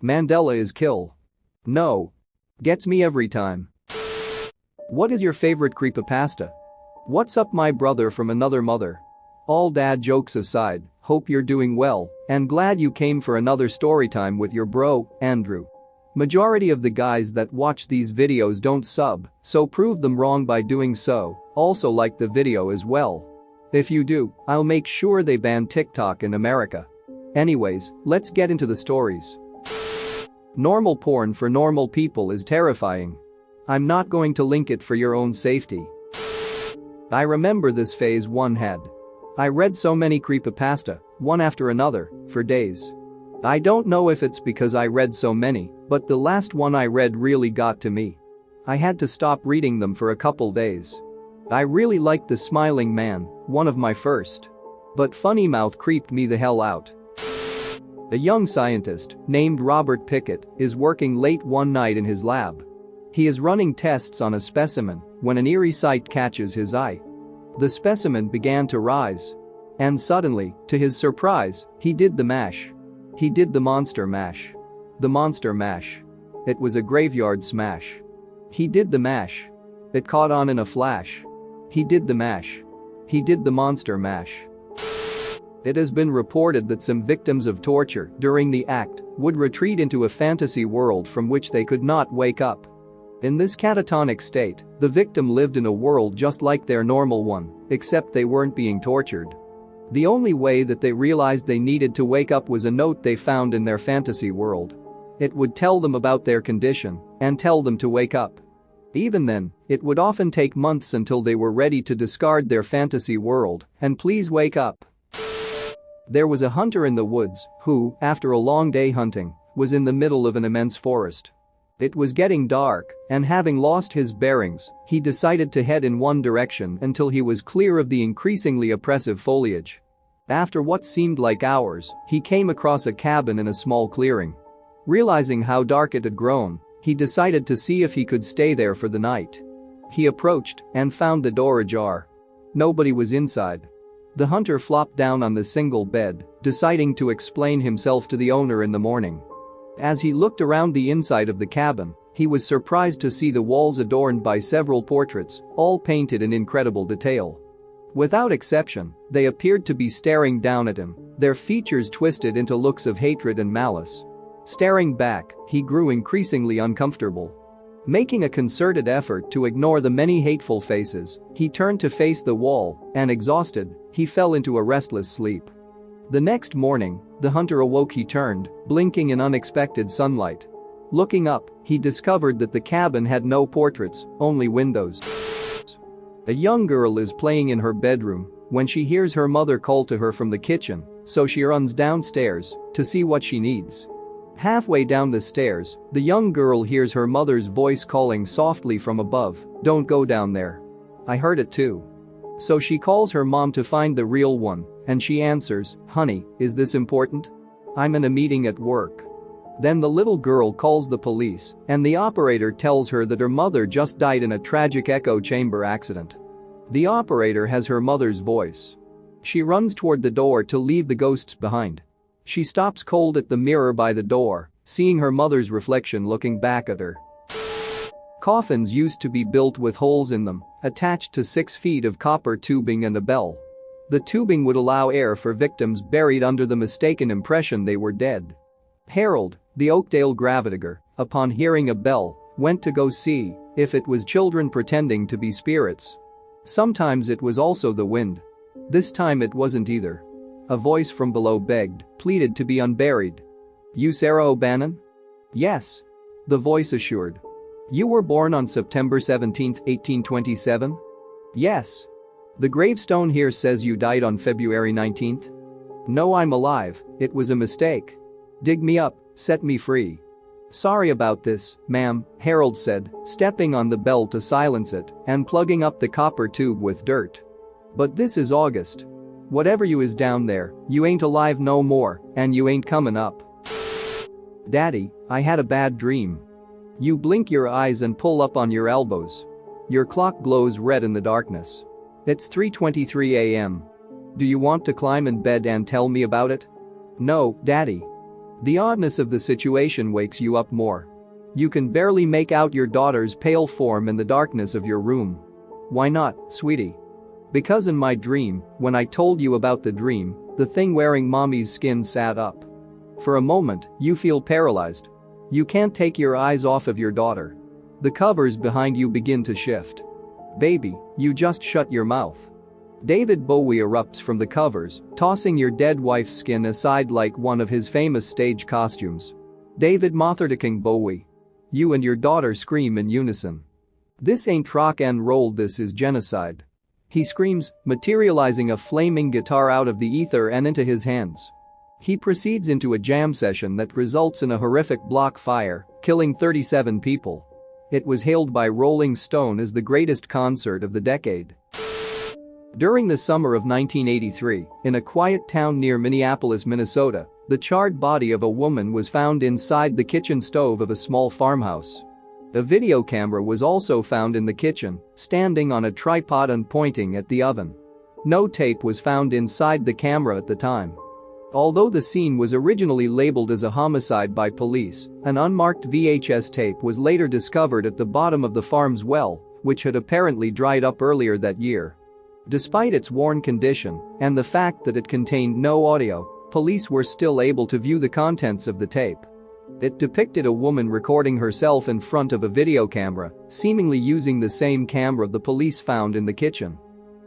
Mandela is kill. No. Gets me every time. What is your favorite creepypasta? What's up, my brother from another mother? All dad jokes aside, hope you're doing well and glad you came for another story time with your bro, Andrew. Majority of the guys that watch these videos don't sub, so prove them wrong by doing so. Also like the video as well. If you do, I'll make sure they ban TikTok in America. Anyways, let's get into the stories. Normal porn for normal people is terrifying. I'm not going to link it for your own safety. I remember this phase one had. I read so many creepypasta, one after another, for days. I don't know if it's because I read so many, but the last one I read really got to me. I had to stop reading them for a couple days. I really liked the smiling man, one of my first. But funny mouth creeped me the hell out. A young scientist named Robert Pickett is working late one night in his lab. He is running tests on a specimen when an eerie sight catches his eye. The specimen began to rise. And suddenly, to his surprise, he did the mash. He did the monster mash. The monster mash. It was a graveyard smash. He did the mash. It caught on in a flash. He did the mash. He did the monster mash. It has been reported that some victims of torture during the act would retreat into a fantasy world from which they could not wake up. In this catatonic state, the victim lived in a world just like their normal one, except they weren't being tortured. The only way that they realized they needed to wake up was a note they found in their fantasy world. It would tell them about their condition and tell them to wake up. Even then, it would often take months until they were ready to discard their fantasy world and please wake up. There was a hunter in the woods who, after a long day hunting, was in the middle of an immense forest. It was getting dark, and having lost his bearings, he decided to head in one direction until he was clear of the increasingly oppressive foliage. After what seemed like hours, he came across a cabin in a small clearing. Realizing how dark it had grown, he decided to see if he could stay there for the night. He approached and found the door ajar. Nobody was inside. The hunter flopped down on the single bed, deciding to explain himself to the owner in the morning. As he looked around the inside of the cabin, he was surprised to see the walls adorned by several portraits, all painted in incredible detail. Without exception, they appeared to be staring down at him, their features twisted into looks of hatred and malice. Staring back, he grew increasingly uncomfortable. Making a concerted effort to ignore the many hateful faces, he turned to face the wall, and exhausted, he fell into a restless sleep. The next morning, the hunter awoke. He turned, blinking in unexpected sunlight. Looking up, he discovered that the cabin had no portraits, only windows. A young girl is playing in her bedroom when she hears her mother call to her from the kitchen, so she runs downstairs to see what she needs. Halfway down the stairs, the young girl hears her mother's voice calling softly from above, "Don't go down there. I heard it too." So she calls her mom to find the real one, and she answers, "Honey, is this important? I'm in a meeting at work." Then the little girl calls the police, and the operator tells her that her mother just died in a tragic echo chamber accident. The operator has her mother's voice. She runs toward the door to leave the ghosts behind. She stops cold at the mirror by the door, seeing her mother's reflection looking back at her. Coffins used to be built with holes in them, attached to 6 feet of copper tubing and a bell. The tubing would allow air for victims buried under the mistaken impression they were dead. Harold, the Oakdale gravedigger, upon hearing a bell, went to go see if it was children pretending to be spirits. Sometimes it was also the wind. This time it wasn't either. A voice from below begged, pleaded to be unburied. "You Sarah O'Bannon?" "Yes," the voice assured. "You were born on September 17, 1827? "Yes." "The gravestone here says you died on February 19th. "No, I'm alive, it was a mistake. Dig me up, set me free." "Sorry about this, ma'am," Harold said, stepping on the bell to silence it and plugging up the copper tube with dirt. "But this is August. Whatever you is down there, you ain't alive no more, and you ain't comin' up." "Daddy, I had a bad dream." You blink your eyes and pull up on your elbows. Your clock glows red in the darkness. It's 3:23 a.m. "Do you want to climb in bed and tell me about it?" "No, Daddy." The oddness of the situation wakes you up more. You can barely make out your daughter's pale form in the darkness of your room. Why not, sweetie? Because in my dream, when I told you about the dream, the thing wearing mommy's skin sat up. For a moment, you feel paralyzed. You can't take your eyes off of your daughter. The covers behind you begin to shift. Baby, you just shut your mouth. David Bowie erupts from the covers, tossing your dead wife's skin aside like one of his famous stage costumes. David Motherfucking Bowie. You and your daughter scream in unison. This ain't rock and roll, this is genocide. He screams, materializing a flaming guitar out of the ether and into his hands. He proceeds into a jam session that results in a horrific block fire, killing 37 people. It was hailed by Rolling Stone as the greatest concert of the decade. During the summer of 1983, in a quiet town near Minneapolis, Minnesota, the charred body of a woman was found inside the kitchen stove of a small farmhouse. A video camera was also found in the kitchen, standing on a tripod and pointing at the oven. No tape was found inside the camera at the time. Although the scene was originally labeled as a homicide by police, an unmarked VHS tape was later discovered at the bottom of the farm's well, which had apparently dried up earlier that year. Despite its worn condition and the fact that it contained no audio, police were still able to view the contents of the tape. It depicted a woman recording herself in front of a video camera, seemingly using the same camera the police found in the kitchen.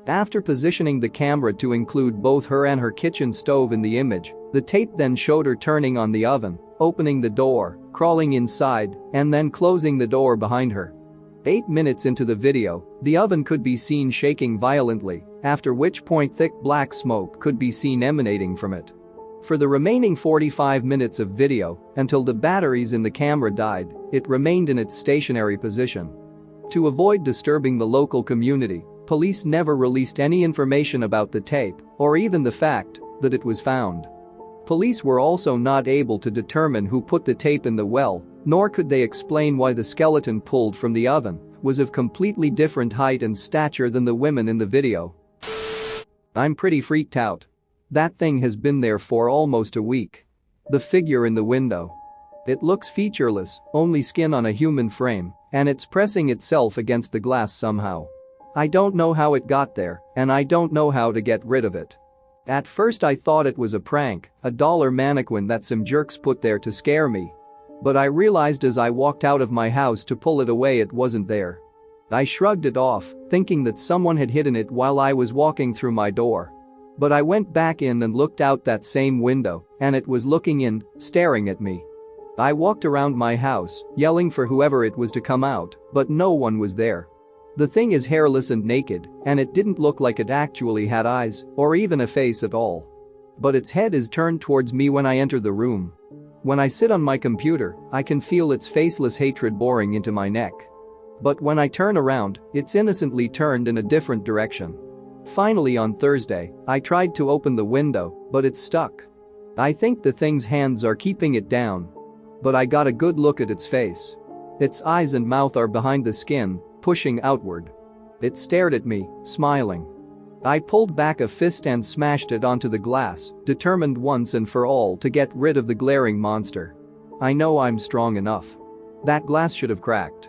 After positioning the camera to include both her and her kitchen stove in the image, the tape then showed her turning on the oven, opening the door, crawling inside, and then closing the door behind her. 8 minutes into the video, the oven could be seen shaking violently, after which point thick black smoke could be seen emanating from it. For the remaining 45 minutes of video, until the batteries in the camera died, it remained in its stationary position. To avoid disturbing the local community, police never released any information about the tape, or even the fact that it was found. Police were also not able to determine who put the tape in the well, nor could they explain why the skeleton pulled from the oven was of completely different height and stature than the women in the video. I'm pretty freaked out. That thing has been there for almost a week. The figure in the window. It looks featureless, only skin on a human frame, and it's pressing itself against the glass somehow. I don't know how it got there, and I don't know how to get rid of it. At first I thought it was a prank, a dollar mannequin that some jerks put there to scare me. But I realized as I walked out of my house to pull it away it wasn't there. I shrugged it off, thinking that someone had hidden it while I was walking through my door. But I went back in and looked out that same window, and it was looking in, staring at me. I walked around my house, yelling for whoever it was to come out, but no one was there. The thing is hairless and naked, and it didn't look like it actually had eyes, or even a face at all. But its head is turned towards me when I enter the room. When I sit on my computer, I can feel its faceless hatred boring into my neck. But when I turn around, it's innocently turned in a different direction. Finally on Thursday, I tried to open the window, but it's stuck. I think the thing's hands are keeping it down. But I got a good look at its face. Its eyes and mouth are behind the skin, pushing outward. It stared at me, smiling. I pulled back a fist and smashed it onto the glass, determined once and for all to get rid of the glaring monster. I know I'm strong enough. That glass should have cracked.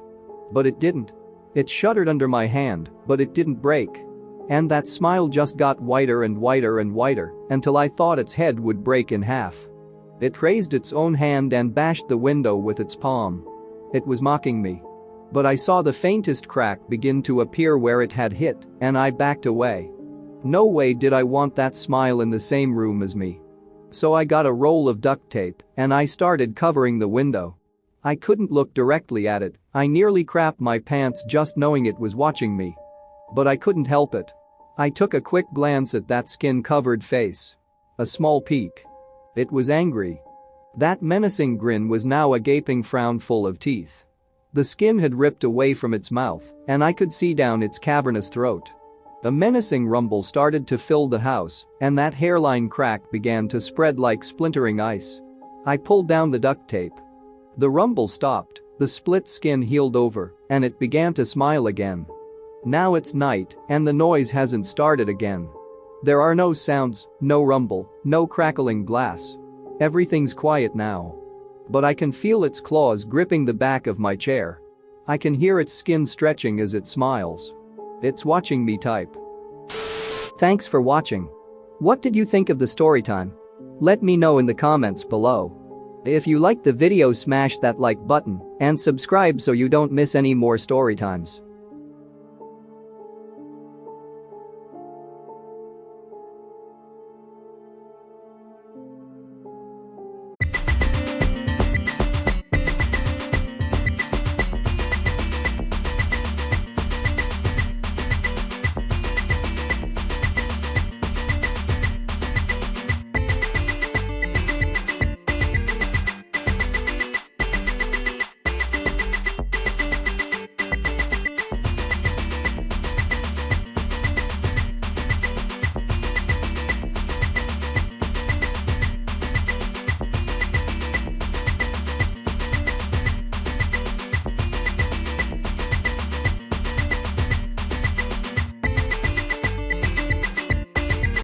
But it didn't. It shuddered under my hand, but it didn't break. And that smile just got whiter and whiter and whiter until I thought its head would break in half. It raised its own hand and bashed the window with its palm. It was mocking me. But I saw the faintest crack begin to appear where it had hit, and I backed away. No way did I want that smile in the same room as me. So I got a roll of duct tape and I started covering the window. I couldn't look directly at it, I nearly crapped my pants just knowing it was watching me. But I couldn't help it. I took a quick glance at that skin-covered face. A small peek. It was angry. That menacing grin was now a gaping frown full of teeth. The skin had ripped away from its mouth, and I could see down its cavernous throat. A menacing rumble started to fill the house, and that hairline crack began to spread like splintering ice. I pulled down the duct tape. The rumble stopped, the split skin healed over, and it began to smile again. Now it's night, and the noise hasn't started again. There are no sounds, no rumble, no crackling glass. Everything's quiet now. But I can feel its claws gripping the back of my chair. I can hear its skin stretching as it smiles. It's watching me type. Thanks for watching. What did you think of the story time? Let me know in the comments below. If you liked the video, smash that like button and subscribe so you don't miss any more story times.